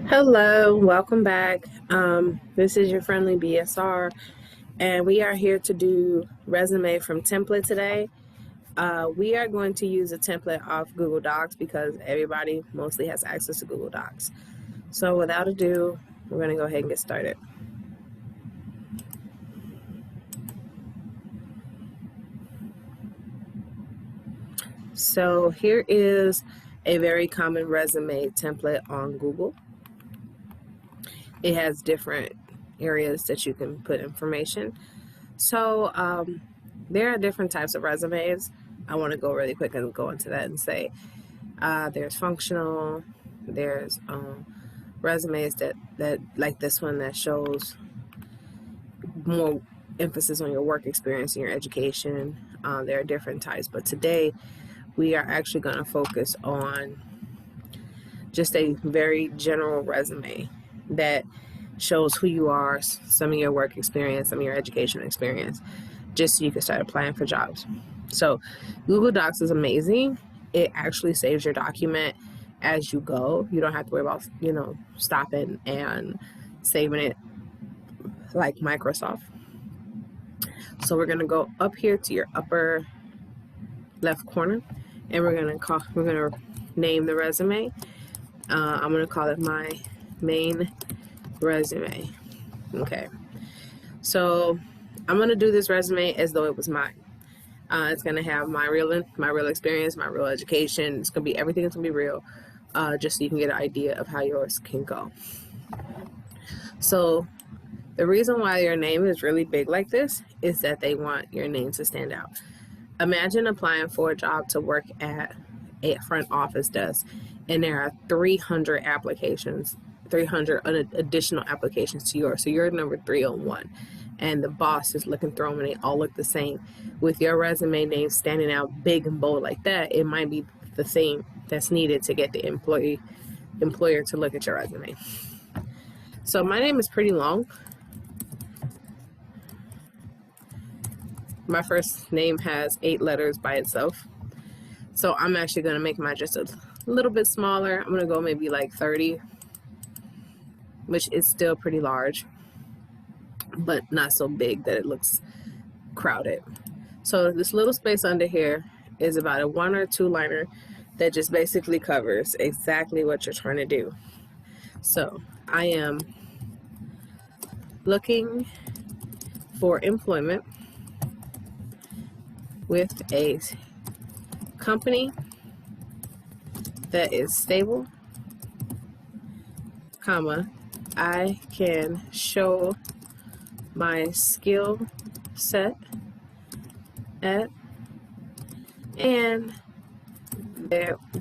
Hello, welcome back. This is your friendly BSR, and we are here to do resume from template today. We are going to use a template off Google Docs because everybody mostly has access to Google Docs. So without ado, we're going to go ahead and get started. So here is a very common resume template on Google. It has different areas that you can put information. So there are different types of resumes. I want to go really quick and go into that and say there's functional, there's resumes that like this one that shows more emphasis on your work experience and your education. There are different types, but today we are actually going to focus on just a very general resume that shows who you are, some of your work experience, some of your education experience, just so you can start applying for jobs. So Google Docs is amazing. It actually saves your document as you go. You don't have to worry about, stopping and saving it like Microsoft. So we're going to go up here to your upper left corner, and we're going to name the resume. I'm going to call it my main resume. Okay. So I'm going to do this resume as though it was mine. It's going to have my real experience, my real education. It's going to be everything. It's going to be real, just so you can get an idea of how yours can go. So the reason why your name is really big like this is that they want your name to stand out. Imagine applying for a job to work at a front office desk, and there are 300 applications, 300 additional applications to yours. So you're number 301. And the boss is looking through them and they all look the same. With your resume name standing out big and bold like that, it might be the thing that's needed to get the employer to look at your resume. So my name is pretty long. My first name has 8 letters by itself. So I'm actually going to make mine just a little bit smaller. I'm going to go maybe like 30, which is still pretty large, but not so big that it looks crowded. So this little space under here is about a 1 or 2 liner that just basically covers exactly what you're trying to do. So I am looking for employment with a company that is stable, comma, I can show my skill set at, and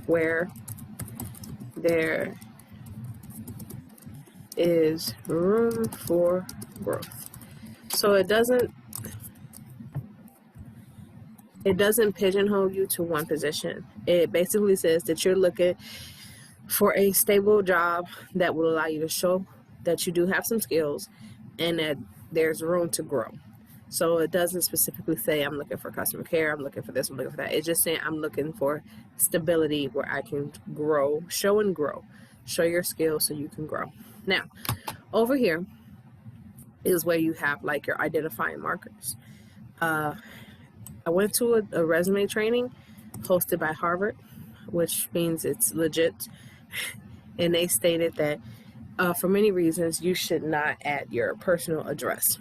where there is room for growth. So it doesn't pigeonhole you to one position. It basically says that you're looking for a stable job that will allow you to show that you do have some skills and that there's room to grow. So it doesn't specifically say I'm looking for customer care, I'm looking for this, I'm looking for that. It's just saying I'm looking for stability where I can grow, show and grow. Show your skills so you can grow. Now, over here is where you have like your identifying markers. I went to a resume training hosted by Harvard, which means it's legit. And they stated that for many reasons, you should not add your personal address.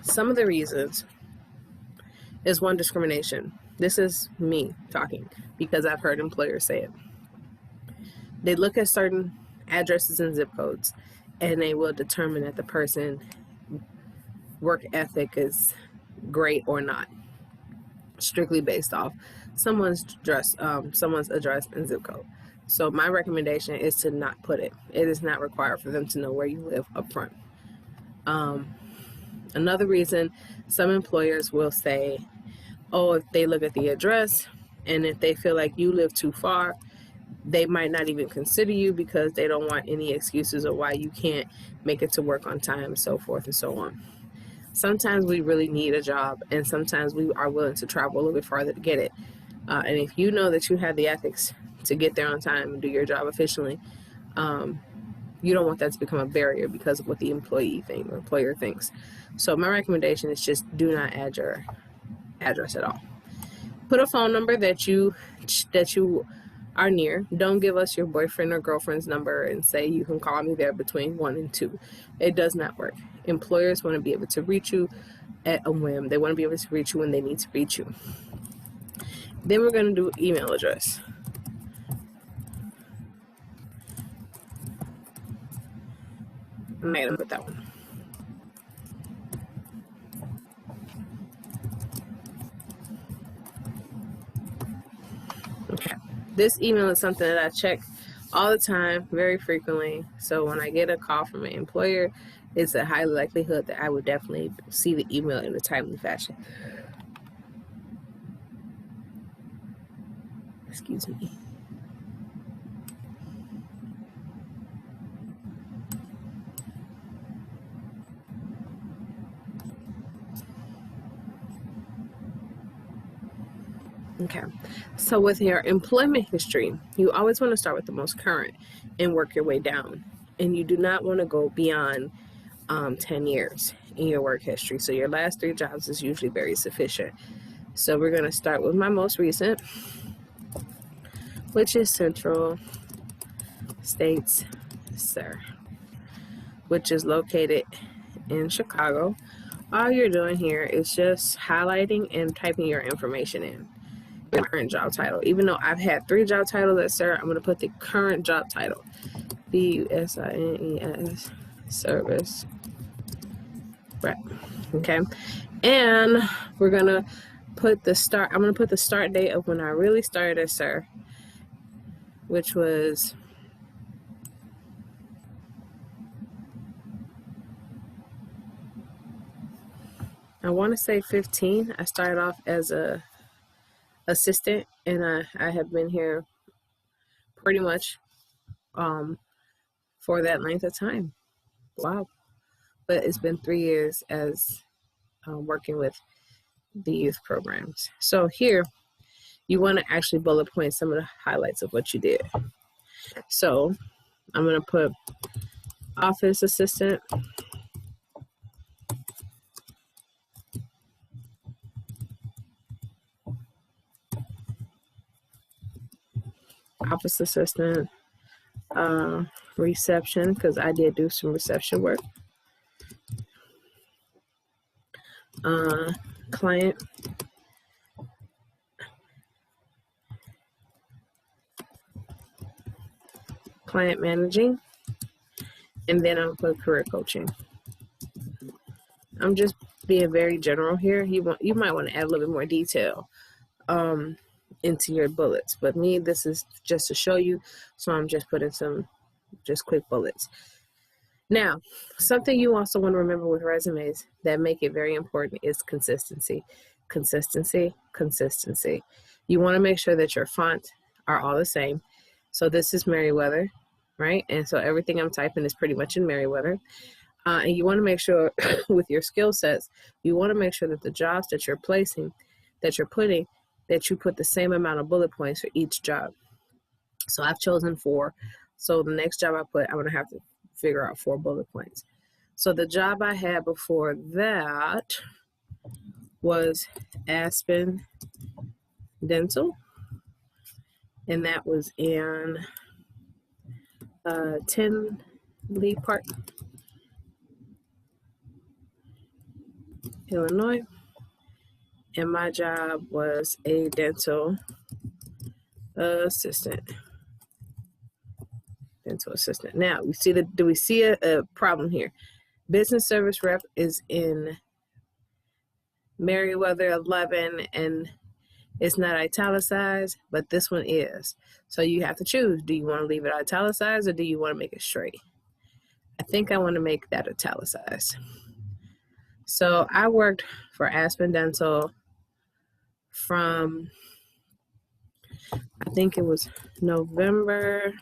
Some of the reasons is one, discrimination. This is me talking because I've heard employers say it. They look at certain addresses and zip codes and they will determine that the person work ethic is great or not, strictly based off someone's address and zip code. So my recommendation is to not put it. It is not required for them to know where you live up front. Another reason, some employers will say, oh, if they look at the address and if they feel like you live too far, they might not even consider you because they don't want any excuses of why you can't make it to work on time, so forth and so on. Sometimes we really need a job, and sometimes we are willing to travel a little bit farther to get it. And if you know that you have the ethics to get there on time and do your job efficiently. You don't want that to become a barrier because of what the employee or employer thinks. So my recommendation is just do not add your address at all. Put a phone number that you are near. Don't give us your boyfriend or girlfriend's number and say you can call me there between 1 and 2. It does not work. Employers want to be able to reach you at a whim. They want to be able to reach you when they need to reach you. Then we're going to do email address. I'm not going to put that one. Okay. This email is something that I check all the time, very frequently. So when I get a call from an employer, it's a high likelihood that I would definitely see the email in a timely fashion. Excuse me. Okay, so with your employment history, you always want to start with the most current and work your way down. And you do not want to go beyond 10 years in your work history. So your last 3 jobs is usually very sufficient. So we're going to start with my most recent, which is Central States, sir, which is located in Chicago. All you're doing here is just highlighting and typing your information in. Your current job title. Even though I've had 3 job titles at sir, I'm going to put the current job title. BUSINES service rep. Okay. And we're going to put the start. I'm going to put the start date of when I really started as sir, which was I want to say 15. I started off as a assistant, and I have been here pretty much for that length of time. Wow. But it's been 3 years as working with the youth programs. So here, you want to actually bullet point some of the highlights of what you did. So I'm going to put office assistant, office assistant, reception, because I did do some reception work, client managing, and then I'll put career coaching. I'm just being very general here. You might want to add a little bit more detail into your bullets, but this is just to show you, so I'm just putting some just quick bullets. Now, something you also want to remember with resumes that make it very important is consistency. Consistency. You want to make sure that your fonts are all the same. So this is Merriweather, right? And so everything I'm typing is pretty much in Merriweather. And you want to make sure with your skill sets, you want to make sure that the jobs that you're placing, that you're putting, that you put the same amount of bullet points for each job. So I've chosen 4. So the next job I put, I'm going to have to figure out 4 bullet points. So the job I had before that was Aspen Dental, and that was in Tinley Park, Illinois, and my job was a dental assistant. Now, do we see a problem here? Business service rep is in Merriweather 11, and it's not italicized, but this one is. So you have to choose. Do you want to leave it italicized, or do you want to make it straight? I think I want to make that italicized. So I worked for Aspen Dental from, I think it was November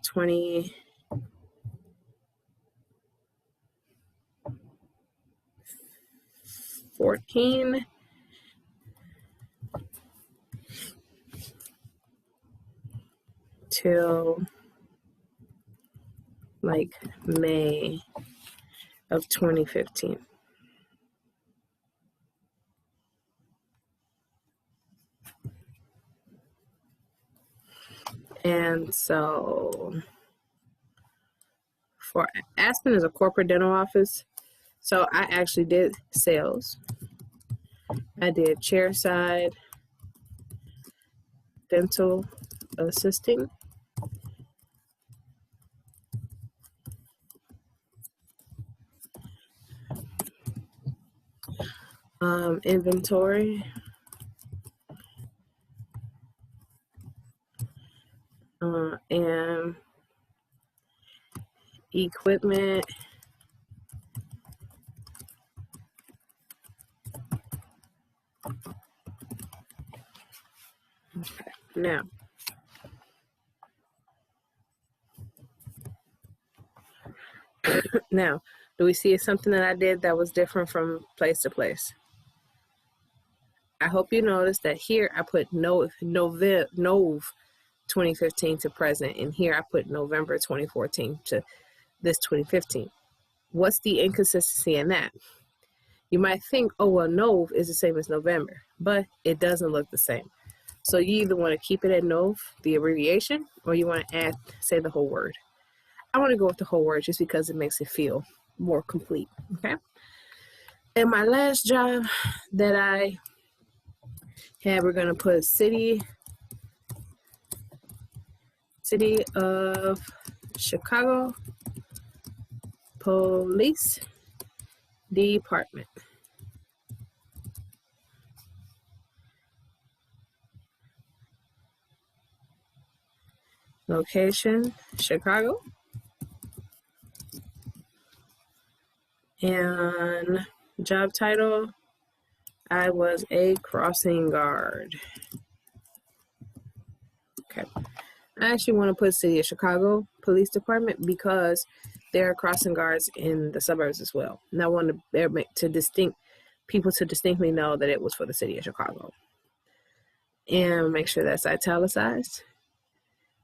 20, 2014 till like May of 2015. And so for Aspen is a corporate dental office. So I actually did sales. I did chairside dental assisting. Inventory. And equipment. Okay. Now, do we see something that I did that was different from place to place? I hope you noticed that here I put Nov 2015 to present, and here I put November 2014 to this 2015. What's the inconsistency in that? You might think, oh, well, Nov is the same as November, but it doesn't look the same. So you either want to keep it at Nov, the abbreviation, or you want to add, say the whole word. I want to go with the whole word just because it makes it feel more complete, okay? And my last job that I had, we're going to put City of Chicago Police Department. Location, Chicago. And job title, I was a crossing guard. Okay. I actually want to put City of Chicago Police Department because there are crossing guards in the suburbs as well. And I want people to distinctly know that it was for the City of Chicago. And make sure that's italicized.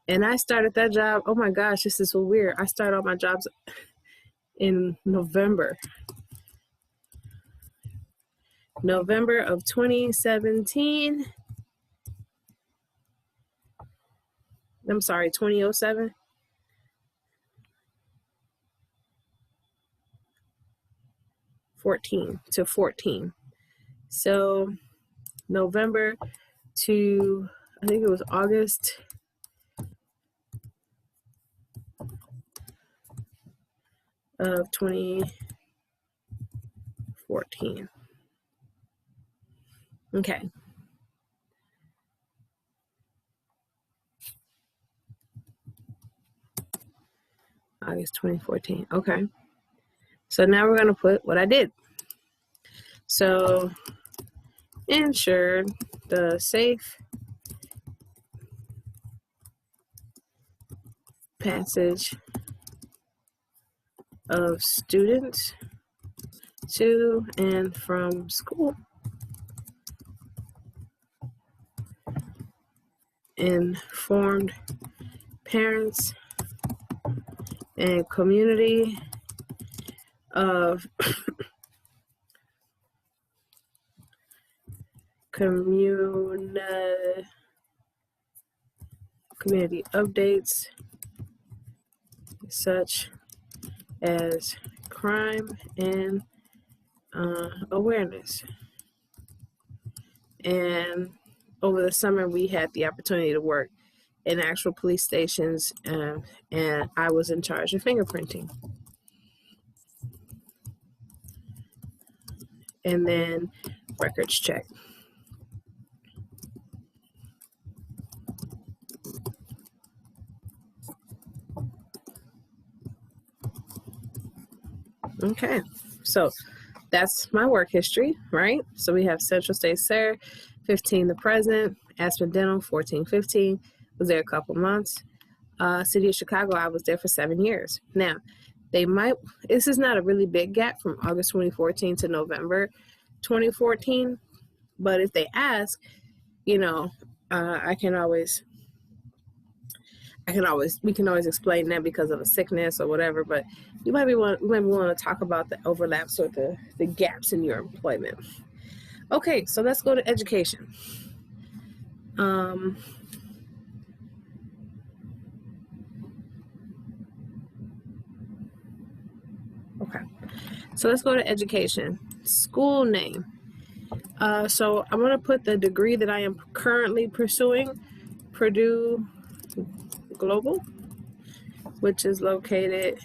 And I started that job, oh my gosh, this is so weird. I started all my jobs in November of 2017. I'm sorry, 2007. To 14. So November to, I think it was August of 2014. Okay. August 2014. Okay. So now we're going to put what I did. So ensured the safe passage of students to and from school. Informed parents and community of community updates such as crime and awareness. And over the summer, we had the opportunity to work in actual police stations, and I was in charge of fingerprinting. And then records check. Okay, so that's my work history, right? So we have Central State SARE, 15 to present, Aspen Dental, 14-15, was there a couple months. City of Chicago, I was there for 7 years. Now, this is not a really big gap from August 2014 to November 2014. But if they ask, you know, I can always we can always explain that because of a sickness or whatever. But you might want to talk about the overlaps or the gaps in your employment. Okay, so let's go to education. Okay, so let's go to education. School name. So I'm going to put the degree that I am currently pursuing, Purdue Global, which is located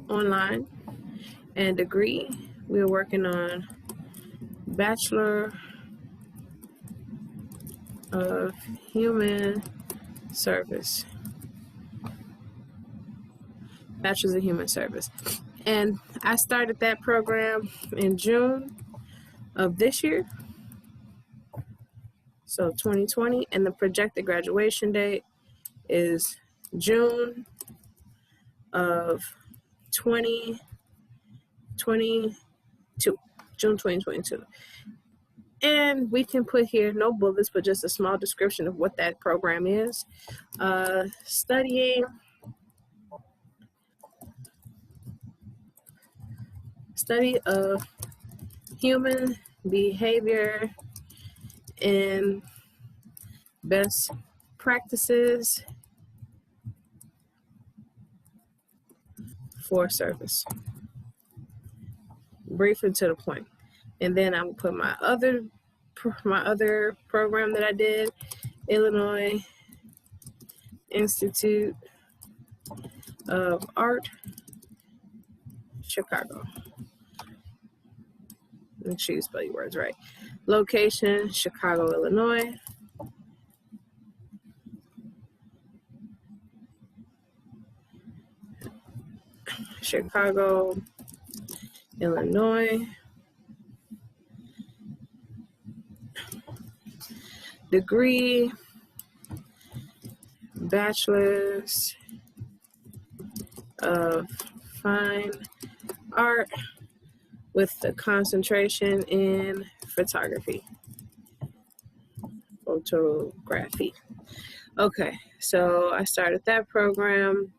online. And degree, we're working on Bachelor of Human Service. Bachelor's of Human Service. And I started that program in June of this year, so 2020, and the projected graduation date is June of 2022. June 2022. And we can put here no bullets, but just a small description of what that program is. Study of human behavior and best practices for service. Brief and to the point. And then I will put my other program that I did, Illinois Institute of Art, Chicago. Make sure you spell your words right. Location, Chicago, Illinois. Chicago, Illinois. Degree, Bachelor's of Fine Art with the concentration in photography. Okay, so I started that program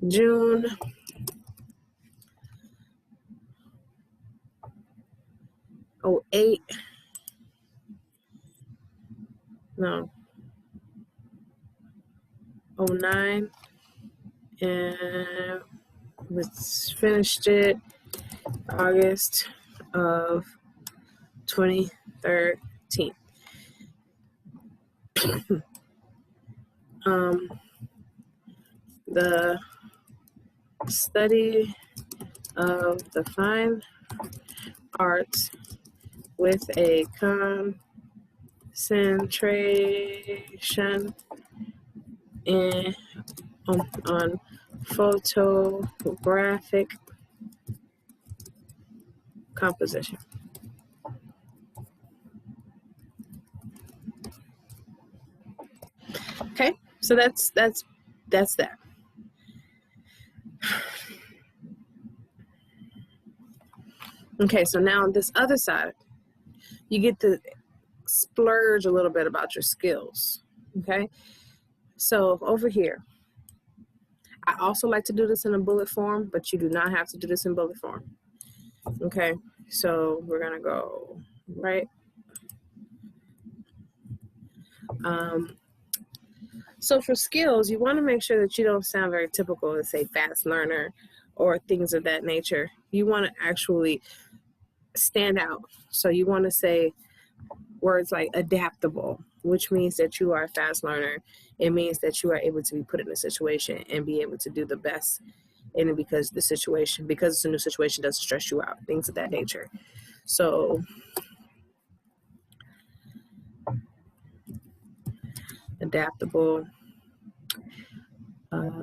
June '08. No, 09, and was finished it August of 2013. The study of the fine arts with a concentration on photographic composition. Okay, so that's that. Okay, so now on this other side, you get to splurge a little bit about your skills. Okay, so over here, I also like to do this in a bullet form, but you do not have to do this in bullet form. Okay, so we're gonna go right. So for skills, you want to make sure that you don't sound very typical to say fast learner or things of that nature. You want to actually stand out. So you want to say words like adaptable, which means that you are a fast learner. It means that you are able to be put in a situation and be able to do the best in it because it's a new situation, doesn't stress you out, things of that nature. So adaptable,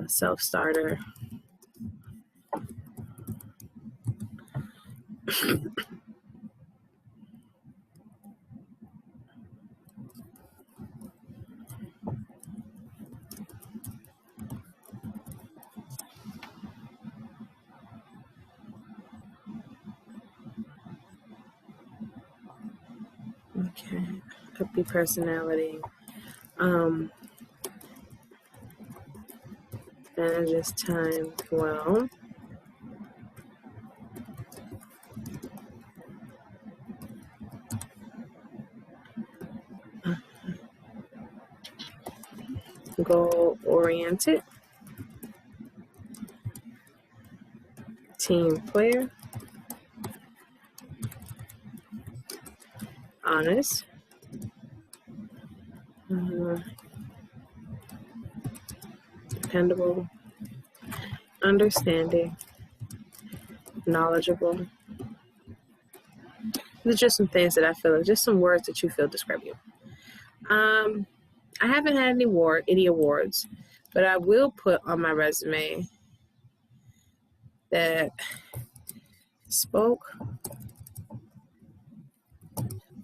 self-starter. Okay, could be personality. Manages time well. Goal-oriented. Team player. Honest. Dependable. Understanding. Knowledgeable. There's just some things that I feel like, just some words that you feel describe you. I haven't had any awards, but I will put on my resume that spoke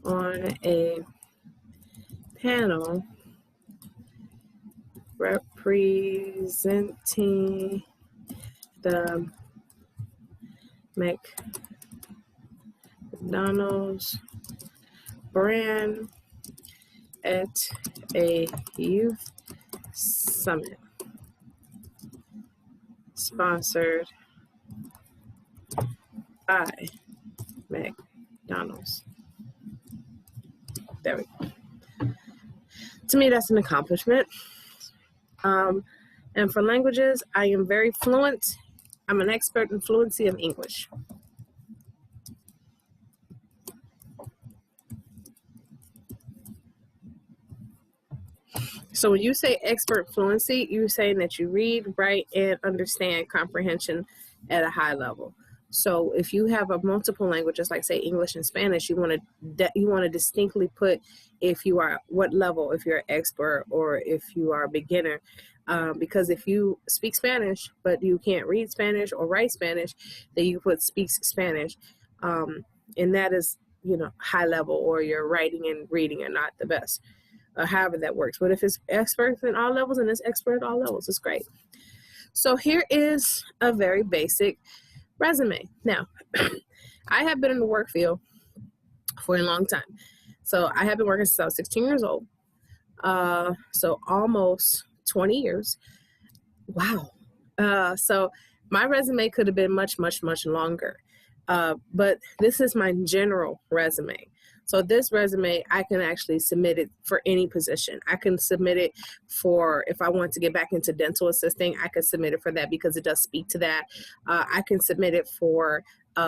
on a panel representing the McDonald's brand at a youth summit sponsored by McDonald's. There we go. To me, that's an accomplishment. And for languages, I am very fluent. I'm an expert in fluency of English. So when you say expert fluency, you're saying that you read, write, and understand comprehension at a high level. So if you have a multiple languages, like say English and Spanish, you want to distinctly put if you are what level, if you're an expert or if you are a beginner. Because if you speak Spanish but you can't read Spanish or write Spanish, then you put speaks Spanish, and that is high level, or your writing and reading are not the best. However that works. But if it's expert in all levels, and it's expert at all levels, it's great. So here is a very basic resume. Now, I have been in the work field for a long time. So I have been working since I was 16 years old. So almost 20 years. Wow. So my resume could have been much, much, much longer. But this is my general resume. So this resume, I can actually submit it for any position. I can submit it for, if I want to get back into dental assisting, I can submit it for that because it does speak to that. I can submit it for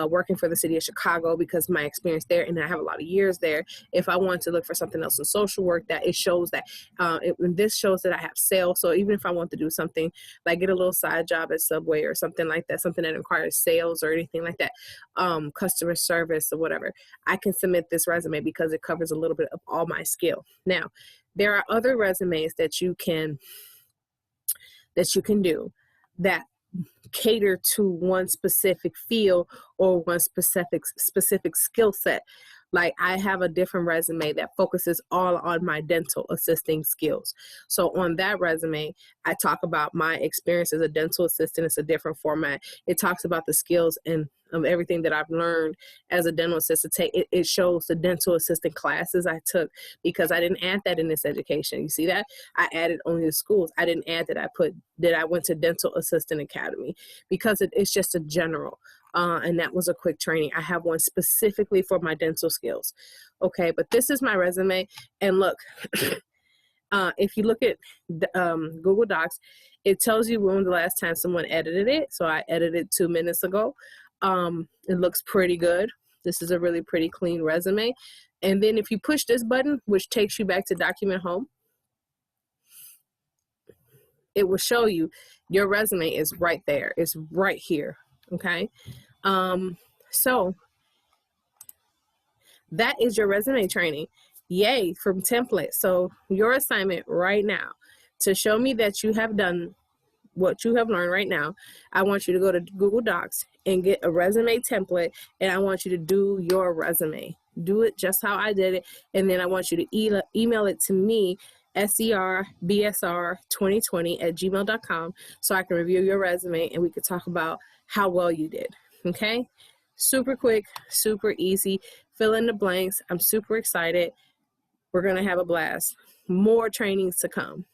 working for the city of Chicago because my experience there, and I have a lot of years there. If I want to look for something else in social work, that it shows that this shows that I have sales. So even if I want to do something like get a little side job at Subway or something like that, something that requires sales or anything like that, customer service or whatever, I can submit this resume because it covers a little bit of all my skill. Now, there are other resumes that you can do that cater to one specific field or one specific skill set. Like I have a different resume that focuses all on my dental assisting skills. So on that resume, I talk about my experience as a dental assistant. It's a different format. It talks about the skills and everything that I've learned as a dental assistant. It shows the dental assistant classes I took because I didn't add that in this education. You see that? I added only the schools. I didn't add that I went to Dental Assistant Academy because it's just a general. And that was a quick training. I have one specifically for my dental skills. Okay, but this is my resume. And look, if you look at Google Docs, it tells you when was the last time someone edited it. So I edited 2 minutes ago. It looks pretty good. This is a really pretty clean resume. And then if you push this button, which takes you back to document home, it will show you your resume is right there. It's right here. Okay. So that is your resume training. Yay, from template. So your assignment right now to show me that you have done what you have learned right now, I want you to go to Google Docs and get a resume template, and I want you to do your resume. Do it just how I did it, and then I want you to email it to me, serbsr2020@gmail.com, so I can review your resume and we could talk about how well you did. Okay? Super quick, super easy. Fill in the blanks. I'm super excited. We're going to have a blast. More trainings to come.